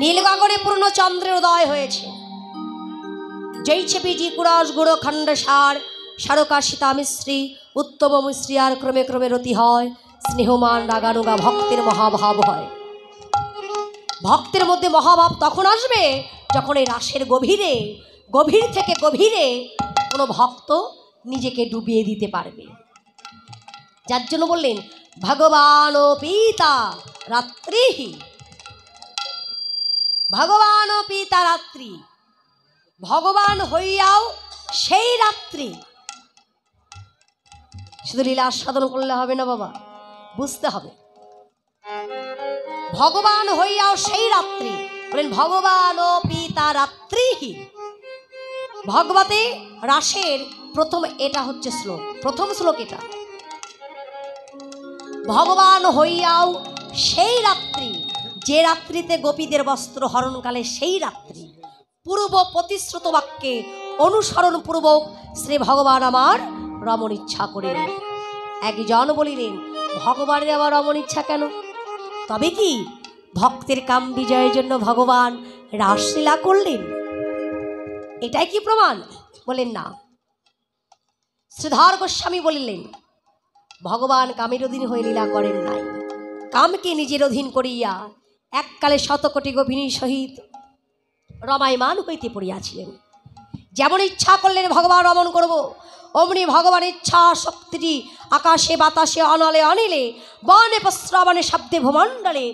নীল গগনে পূর্ণ চন্দ্রের উদয় হয়েছে। জৈছে বীজি কুড়াস গুড়ো খণ্ড সার সারকা সীতা মিশ্রী উত্তম মিশ্রী আর ক্রমে ক্রমে রতি হয়। স্নেহমান রাগানুগা ভক্তের মহাভাব হয়। ভক্তের মধ্যে মহাভাব তখন আসবে যখন এই রাসের গভীরে, গভীর থেকে গভীরে কোনো ভক্ত নিজেকে ডুবিয়ে দিতে পারবে। যার জন্য বললেন ভগবান ও পিতা রাত্রি, ভগবান ও পিতা রাত্রি, ভগবান হইয়াও সেই রাত্রি। শুধু লীলা আস্বাদন করলে হবে না বাবা, বুঝতে হবে। ভগবান হইয়াও সেই রাত্রি, বলেন ভগবান ও পিতা রাত্রি। ভগবতে রাসের প্রথম এটা হচ্ছে শ্লোক, প্রথম শ্লোক এটা। ভগবান হইয়াও সেই রাত্রি, যে রাত্রিতে গোপীদের বস্ত্র হরণকালে সেই রাত্রি। পূর্ব প্রতিশ্রুত বাক্যে অনুসরণ পূর্বক শ্রী ভগবান আমার রমণ ইচ্ছা করিলেন। একজন বলিলেন ভগবানের আবার রমণ ইচ্ছা কেন? তবে কি ভক্তের কাম বিজয়ের জন্য ভগবান রাসলীলা করলেন? এটাই কি প্রমাণ? বলেন না। শ্রীধর গোস্বামী বলিলেন ভগবান কামের অধীন হয়ে লীলা করেন নাই। কামকে নিজের অধীন করিয়া এককালে শতকোটি গোপিনীর সহিত রমায়মান হইতে পড়িয়াছিলেন। যেমন ইচ্ছা করলেন ভগবান রমণ করব, অমনি ভগবানের ইচ্ছা শক্তিটি আকাশে বাতাসে অনলে অনিলে বনে প্রস্রাবণে শব্দে ভূমণ্ডলে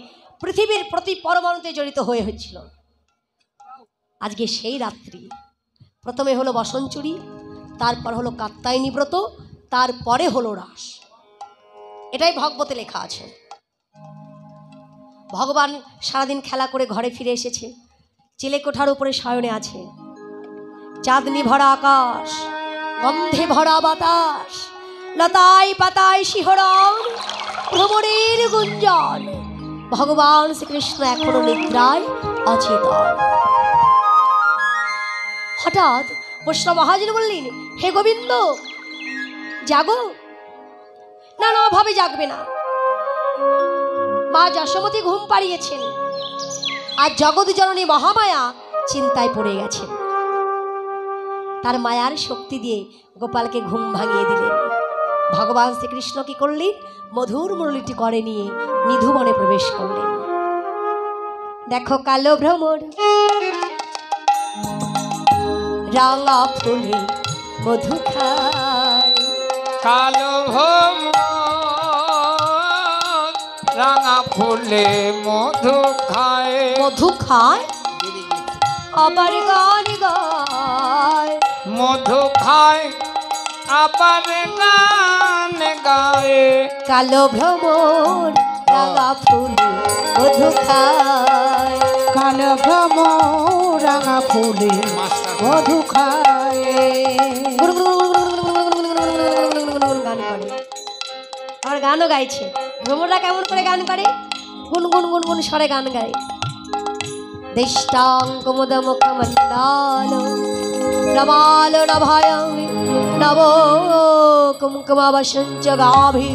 পৃথিবীর প্রতি পরমাণুতে জড়িত হয়ে হয়েছিল। আজকে সেই রাত্রি। প্রথমে হলো বসনচুরি, তারপর হলো কাত্যায়নী ব্রত, তারপরে হলো রাস। এটাই ভগবতে লেখা আছে। ভগবান সারাদিন খেলা করে ঘরে ফিরে এসেছে, চিলেকোঠার উপরে শয়নে আছে। চাঁদনি ভরা আকাশ, গন্ধে ভরা বাতাস, লতায় পাতায় শিহরণ, ভ্রমণের গুঞ্জন। ভগবান শ্রীকৃষ্ণ এখনো নিদ্রায় অচেতন। হঠাৎ বৈষ্ণব মহাজন বললেন হে গোবিন্দ জাগো। না না, ভাবে জাগবে না। মা যশোমতী ঘুম পাড়িয়েছেন, আর জগৎ জননী মহামায়া চিন্তায় পড়ে গেছেন। তার মায়ার শক্তি দিয়ে গোপালকে ঘুম ভাঙিয়ে দিলেন। ভগবান শ্রীকৃষ্ণ কি করলেন? মধুর মুরলীটি করে নিয়ে নিধুবনে প্রবেশ করলেন। দেখো কালো ভ্রমর রাঙা ফুলে মধু খায়, কালো ভ্রমর রাঙা ফুলে মধু খায়, মধু খায় আবার গান গায়, মধু খায় আবার গান গায়। কালো ভ্রমর রাঙা ফুলে মধু খায়, কালো ভ্রমর রাঙা ফুলে মধু খায়। গান করে, আমার গানও গাইছে। ভ্রমররা কেমন করে গান করে? গুনগুন গুনগুন স্বরে গান গায়। দিষ্টাং কুমুদমুখমণ্ডল রমাল নভয় নব কুমকুমাবসঞ্চ গাভি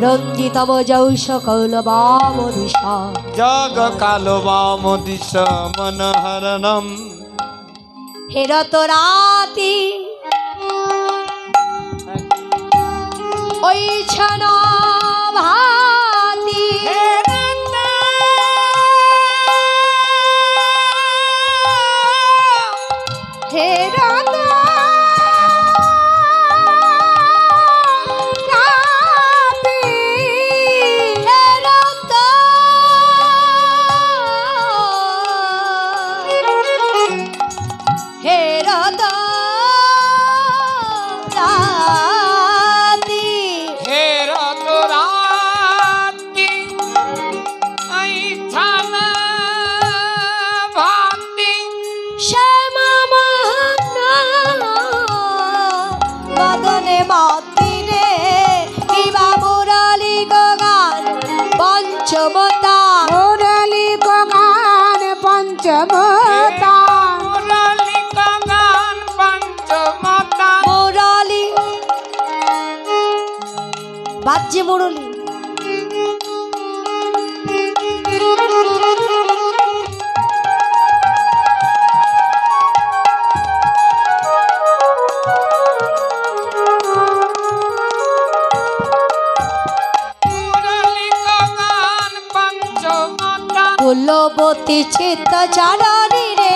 রঞ্জিতম যৌষকৌলবামদিশা জগ কালো বাম দিশ মনহরণম। হেরত রাতি ওই ছনা ভাতি, হেরত রাতি, হেরত হেরত রাতি, হেরত রাতি আই ছানা ভাতি, শ্যামা মহানা বদনে মতিরে কিবা মুরালি গান পঞ্চমতা, মুরলী গান পঞ্চমতা, মুরলী গান পঞ্চমতা। মুরালি বাজ্যে মুরলি। কুলবতী চিত্ত চরণী রে,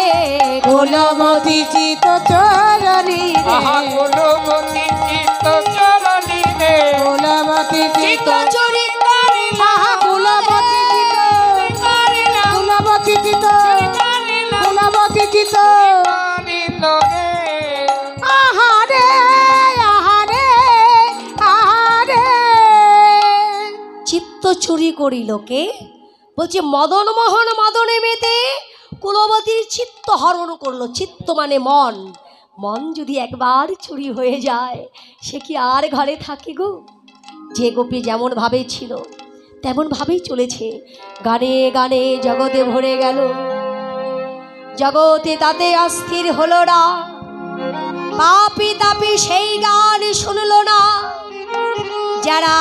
কুলবতী চিত চরণী আহা রে, কুলবতী চিত্ত চরণী রে, কুলবতী চিত চিত্ত চুরি করিলা, আহা কুলবতী চিত, করিলা কুলবতী চিত, করিলা কুলবতী চিত, করিল রে। আহারে আহারে আহারে। চিত্ত চুরি করিল কে? বলছে মদন মোহন মদনে মেতে কুলবতীর চিত্ত হরণ করলো। চিত্ত মানে মন। মন যদি একবার চুরি হয়ে যায় সে কি আর ঘরে থাকে গো? যে গোপী যেমন ভাবে ছিল তেমন ভাবেই চলেছে। গানে গানে জগতে ভরে গেল, জগতে তাতে অস্থির হলো না। পাপি তাপি সেই গান শুনল না। যারা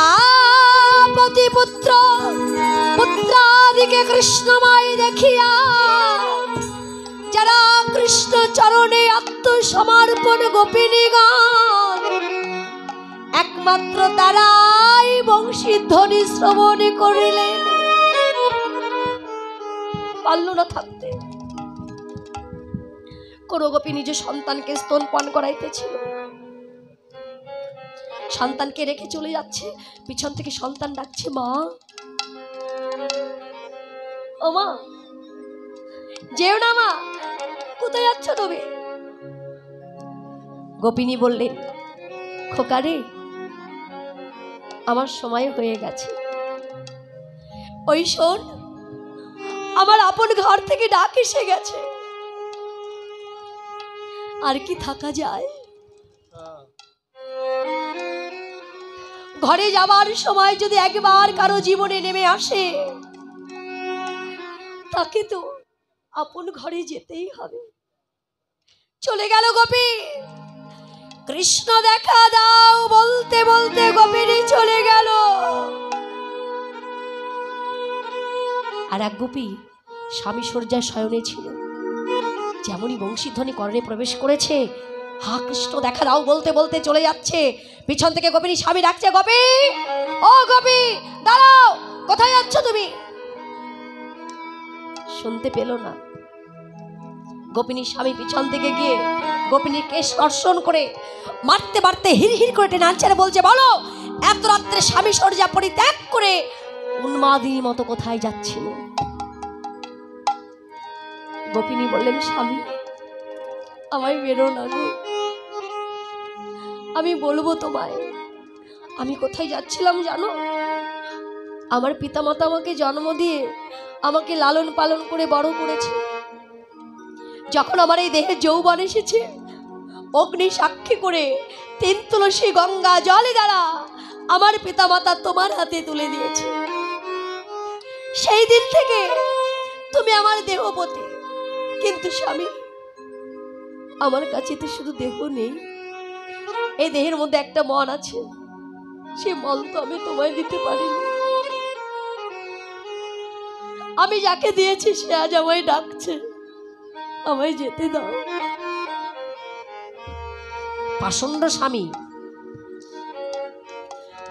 পতিপুত্র পুত্রাদিকে কৃষ্ণময় দেখিয়া, যারা কৃষ্ণ চরণে আত্মসমর্পণ গোপিনীগণ, একমাত্র তারাই বংশীধ্বনি শ্রবণ করিলেন। পারল না থাকতে। কোন গোপী নিজ সন্তানকে স্তনপান করাইতেছিল, সন্তানকে রেখে চলে যাচ্ছে, পিছন থেকে সন্তান ডাকছে মা, ও মা, যেও না মা, কোথায় যাচ্ছ তুমি? গোপিনী বললেন, খোকা রে, আমার সময় হয়ে গেছে। ওই শোন, আমার আপন ঘর থেকে ডাক এসে গেছে, আর কি থাকা যায়? ঘরে যাবার সময় যদি একবার কারো জীবনে নেমে আসে, তাকে তো আপন ঘরে যেতেই হবে। চলে গেল গোপী। কৃষ্ণ দেখা দাও বলতে বলতে গোপিনী চলে গেল। আর এক গোপী স্বামী শয্যায় শয়নে ছিল। যেমনই বংশীধ্বনি কর্ণে প্রবেশ করেছে, হা কৃষ্ণ দেখা দাও বলতে বলতে চলে যাচ্ছে। পিছন থেকে গোপিনী স্বামী ডাকছে, গোপী, ও গোপী, দাঁড়াও, কোথায় যাচ্ছ তুমি? শুনতে পেল না। গোপিনীর স্বামী পিছন থেকে গিয়ে গোপিনীর কেশ স্পর্শন করে মারতে মারতে হির হির করে টেনে আনছে, বলছে, বলো এত রাত্রে স্বামী শয্যা পরিত্যাগ করে উন্মাদিনীর মতো কোথায় যাচ্ছিল? গোপিনী বললেন, স্বামী, আমায় বেরো না গো, আমি বলবো তোমায় আমি কোথায় যাচ্ছিলাম জানো? আমার পিতামাতা আমাকে জন্ম দিয়ে আমাকে লালন পালন করে বড় করেছে। যখন আমার এই দেহে যৌবন এসেছে, অগ্নি সাক্ষী করে 3 তুলসী গঙ্গা জলে দ্বারা আমার পিতামাতা তোমার হাতে তুলে দিয়েছে। সেই দিন থেকে তুমি আমার দেহপতি। কিন্তু স্বামী, আমার কাছে তো শুধু দেহ নেই, এই দেহের মধ্যে একটা মন আছে। সেই মন তো আমি তোমায় দিতে পারিনি। আমি যাকে দিয়েছি সে আজ আমায় ডাকছে, আমায় যেতে দাও। পাষণ্ড স্বামী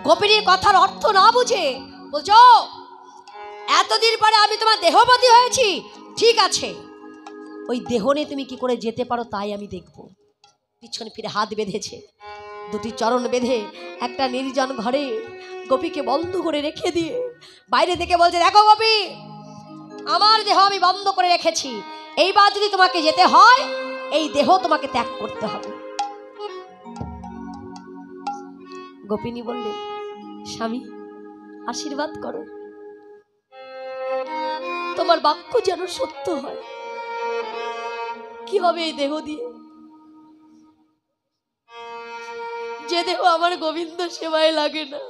গোপিনীর কথার অর্থ না বুঝে বলছো, এতদিন পরে আমি তোমার দেহপতি হয়েছি, ঠিক আছে, ওই দেহ নিয়ে তুমি কি করে যেতে পারো তাই আমি দেখব। পিছনে ফিরে হাত বেঁধেছে, 2টি চরণ বেঁধে একটা নির্জন ঘরে গোপীকে বন্ধ করে রেখে দিয়ে বাইরে থেকে বলছে, দেখো গোপী, আমার দেহ আমি বন্ধ করে রেখেছি, এইবার যদি তোমাকে যেতে হয় এই দেহ তোমাকে ত্যাগ করতে হবে। গোপিনী বললেন, স্বামী, আশীর্বাদ করো, তোমার বাক্য যেন সত্য হয়। কি হবে এই দেহ দিয়ে? যে দেহ আমার গোবিন্দ সেবায় লাগে না,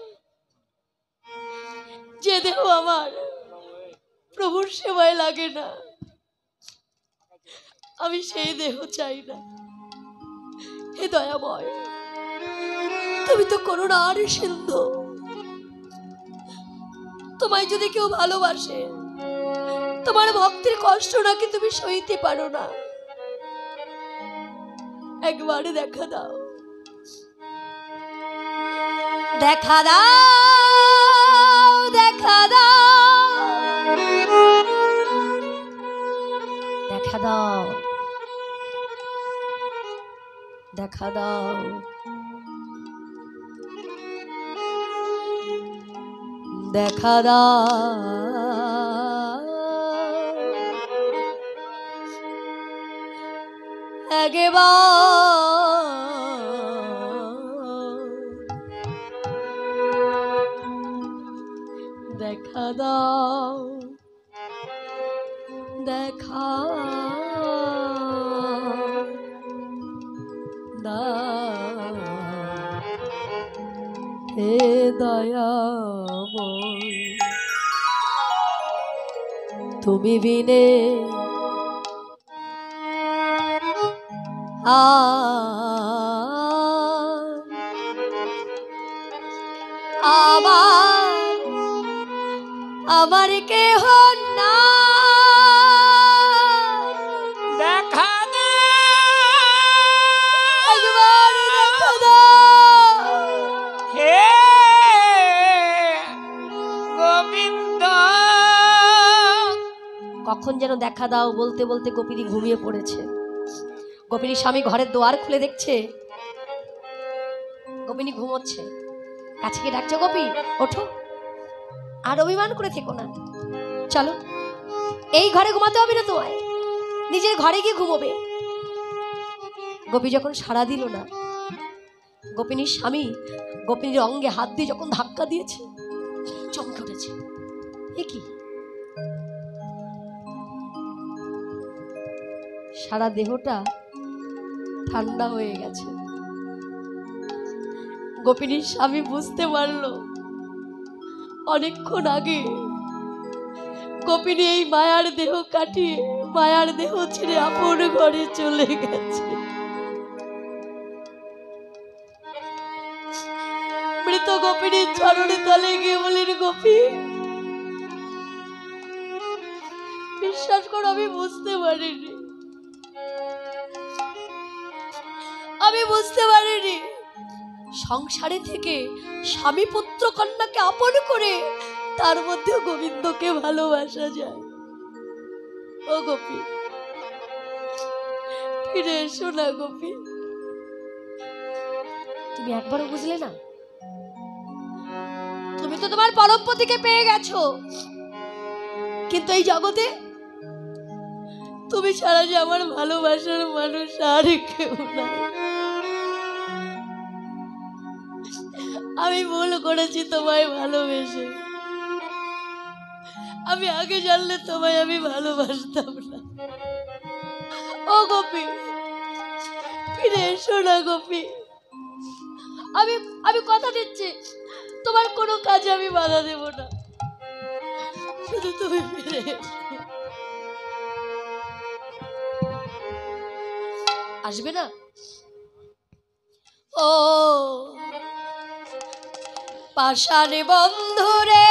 যে দেহ আমার প্রভুর সেবায় লাগে না, আমি সেই দেহ চাই না। হে দয়াময়, তুমি তো করুণার সিন্ধু। তোমায় যদি কেউ ভালোবাসে, তোমার ভক্তির কষ্ট নাকি তুমি সইতে পারো না। একবারে দেখা দাও, দেখা দাও, দেখা দাও, দেখা দাও, দেখা দাও, দেখা দাও, দেখা দাও, দেখা দাও, হে দয়াময়, তুমি বিনে আমার কেহ না, দেখা দে একবার দেখা দাও, হে গোবিন্দ। কখন যেন দেখা দাও বলতে বলতে গোপিনী ঘুমিয়ে পড়েছে। গোপিনী স্বামী ঘরের দোয়ার খুলে দেখছে গোপিনী ঘুমোচ্ছে। কাছে গিয়ে ডাকছে, গোপী ওঠো, আর অভিমান করে থেকো না, চলো এই ঘরে ঘুমাতে হবে না তোমায়, নিজের ঘরে গিয়ে ঘুমোবে। গোপী যখন সাড়া দিল না, গোপিনীর স্বামী গোপিনীর অঙ্গে হাত দিয়ে যখন ধাক্কা দিয়েছে, চমকে উঠেছে। এ কি, সারা দেহটা ঠান্ডা হয়ে গেছে। গোপিনীর স্বামী বুঝতে পারলো অনেকক্ষণ আগে গোপিনী এই মায়ার দেহ কাটিয়ে মায়ার দেহ ছেড়ে আপন ঘরে চলে গেছে। মৃত গোপিনীর চরণে তলে গিয়ে বলেন, গোপী বিশ্বাস করো আমি বুঝতে পারিনি, আমি বুঝতে পারিনি সংসারে থেকে স্বামী পুত্র কন্যাকে আপন করে তার মধ্যে গোবিন্দকে ভালোবাসা যায়। ও গোপী ফিরে এসো না গোপী, তুমি একবারও বুঝলে না? তুমি তো তোমার পরমপতিকে পেয়ে গেছো, কিন্তু এই জগতে তুমি ছাড়া যে আমার ভালোবাসার মানুষ আর কেউ না। আমি ভুল করেছি তোমায় ভালোবেসে, আমি আগে জানলে তোমায় আমি ভালোবাসতাম না। ও গোপী ফিরে এসো না গোপী, আমি আমি কথা দিচ্ছি তোমার কোনো কাজে আমি বাধা দেব না, শুধু তুমি ফিরে এসো। আসবে না? ও পাষাণ বন্ধুরে